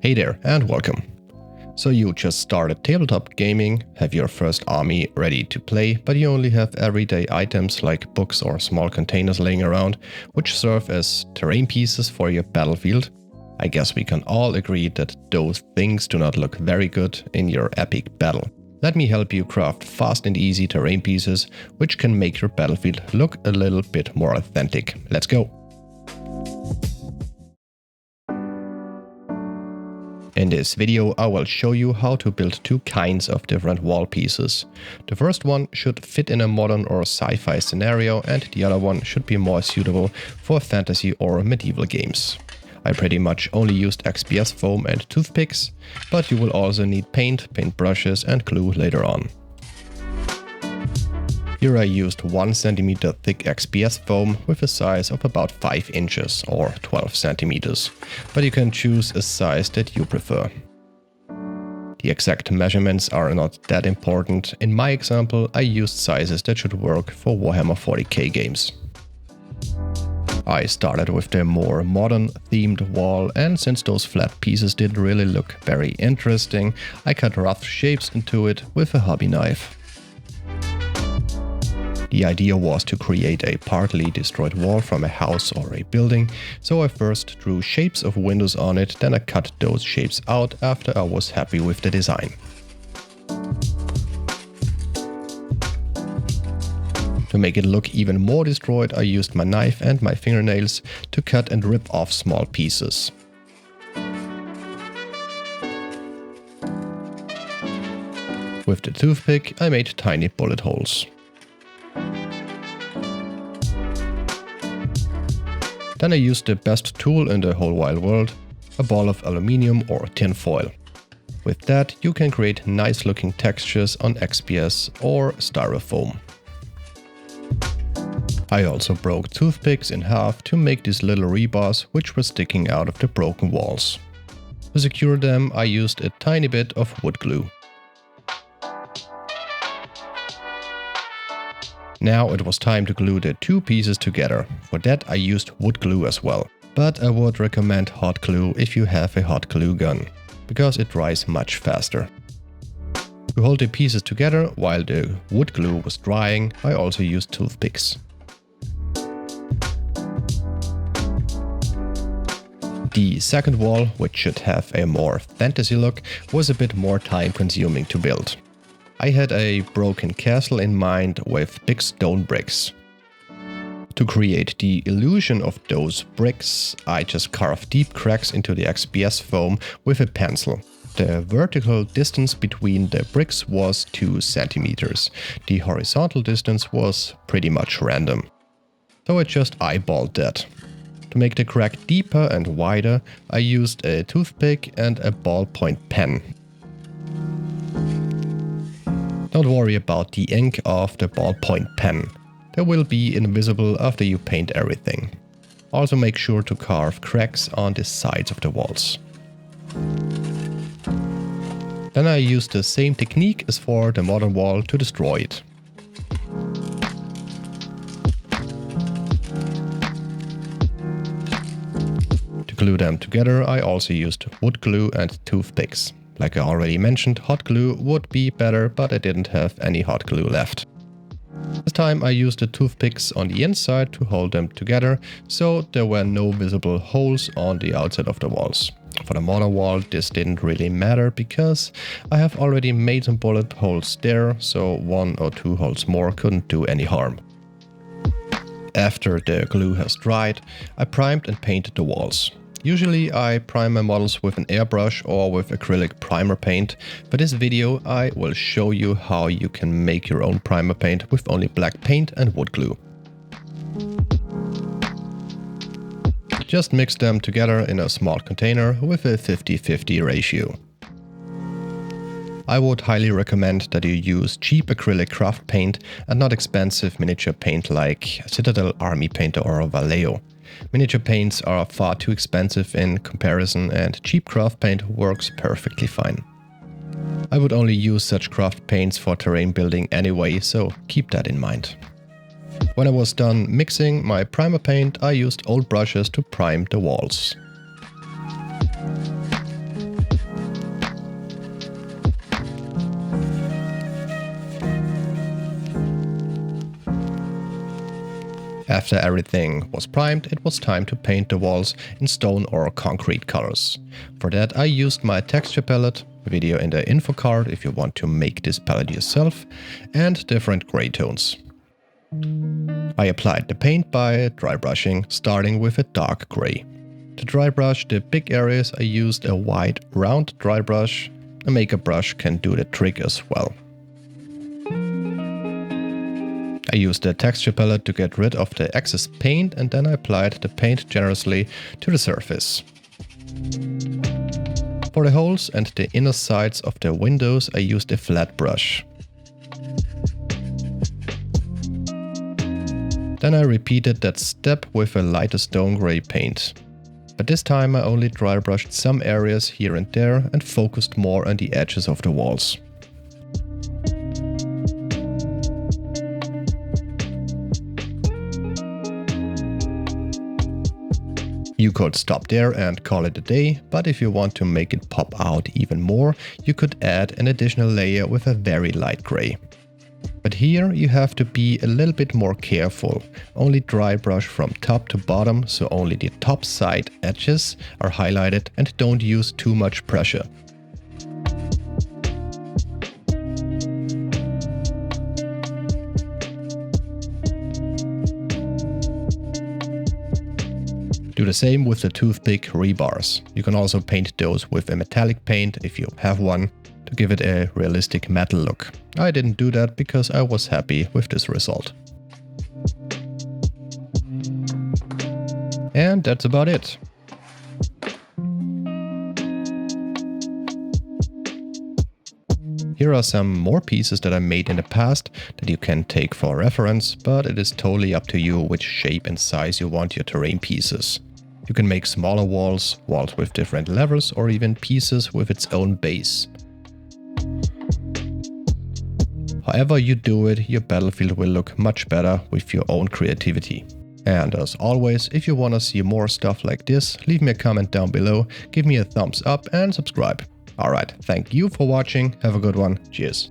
Hey there and welcome. So you just started tabletop gaming, have your first army ready to play, but you only have everyday items like books or small containers laying around, which serve as terrain pieces for your battlefield. I guess we can all agree that those things do not look very good in your epic battle. Let me help you craft fast and easy terrain pieces, which can make your battlefield look a little bit more authentic. Let's go! In this video I will show you how to build two kinds of different wall pieces. The first one should fit in a modern or sci-fi scenario, and the other one should be more suitable for fantasy or medieval games. I pretty much only used XPS foam and toothpicks, but you will also need paint, paintbrushes and glue later on. Here I used 1 cm thick XPS foam with a size of about 5 inches or 12 cm, but you can choose a size that you prefer. The exact measurements are not that important. In my example, I used sizes that should work for Warhammer 40k games. I started with the more modern themed wall, and since those flat pieces didn't really look very interesting, I cut rough shapes into it with a hobby knife. The idea was to create a partly destroyed wall from a house or a building, so I first drew shapes of windows on it, then I cut those shapes out after I was happy with the design. To make it look even more destroyed, I used my knife and my fingernails to cut and rip off small pieces. With the toothpick I made tiny bullet holes. Then I used the best tool in the whole wide world, a ball of aluminium or tin foil. With that you can create nice looking textures on XPS or styrofoam. I also broke toothpicks in half to make these little rebars which were sticking out of the broken walls. To secure them I used a tiny bit of wood glue. Now it was time to glue the two pieces together. For that I used wood glue as well, but I would recommend hot glue if you have a hot glue gun, because it dries much faster. To hold the pieces together while the wood glue was drying, I also used toothpicks. The second wall, which should have a more fantasy look, was a bit more time consuming to build. I had a broken castle in mind with big stone bricks. To create the illusion of those bricks, I just carved deep cracks into the XPS foam with a pencil. The vertical distance between the bricks was 2 centimeters. The horizontal distance was pretty much random. So I just eyeballed that. To make the crack deeper and wider, I used a toothpick and a ballpoint pen. Don't worry about the ink of the ballpoint pen. They will be invisible after you paint everything. Also make sure to carve cracks on the sides of the walls. Then I used the same technique as for the modern wall to destroy it. To glue them together I also used wood glue and toothpicks. Like I already mentioned, hot glue would be better, but I didn't have any hot glue left. This time I used the toothpicks on the inside to hold them together, so there were no visible holes on the outside of the walls. For the modern wall this didn't really matter, because I have already made some bullet holes there, so 1 or 2 holes more couldn't do any harm. After the glue has dried, I primed and painted the walls. Usually I prime my models with an airbrush or with acrylic primer paint. For this video I will show you how you can make your own primer paint with only black paint and wood glue. Just mix them together in a small container with a 50-50 ratio. I would highly recommend that you use cheap acrylic craft paint and not expensive miniature paint like Citadel Army Painter or Vallejo. Miniature paints are far too expensive in comparison, and cheap craft paint works perfectly fine. I would only use such craft paints for terrain building anyway, so keep that in mind. When I was done mixing my primer paint, I used old brushes to prime the walls. After everything was primed, it was time to paint the walls in stone or concrete colors. For that I used my texture palette, video in the info card if you want to make this palette yourself, and different gray tones. I applied the paint by dry brushing, starting with a dark gray. To dry brush the big areas I used a wide round dry brush. A makeup brush can do the trick as well. I used the texture palette to get rid of the excess paint and then I applied the paint generously to the surface. For the holes and the inner sides of the windows I used a flat brush. Then I repeated that step with a lighter stone grey paint. But this time I only dry brushed some areas here and there and focused more on the edges of the walls. You could stop there and call it a day, but if you want to make it pop out even more, you could add an additional layer with a very light grey. But here you have to be a little bit more careful. Only dry brush from top to bottom, so only the top side edges are highlighted and don't use too much pressure. Do the same with the toothpick rebars. You can also paint those with a metallic paint if you have one, to give it a realistic metal look. I didn't do that because I was happy with this result. And that's about it. Here are some more pieces that I made in the past that you can take for reference, but it is totally up to you which shape and size you want your terrain pieces. You can make smaller walls, walls with different levels, or even pieces with its own base. However you do it, your battlefield will look much better with your own creativity. And as always, if you want to see more stuff like this, leave me a comment down below, give me a thumbs up and subscribe. Alright, thank you for watching, have a good one, cheers.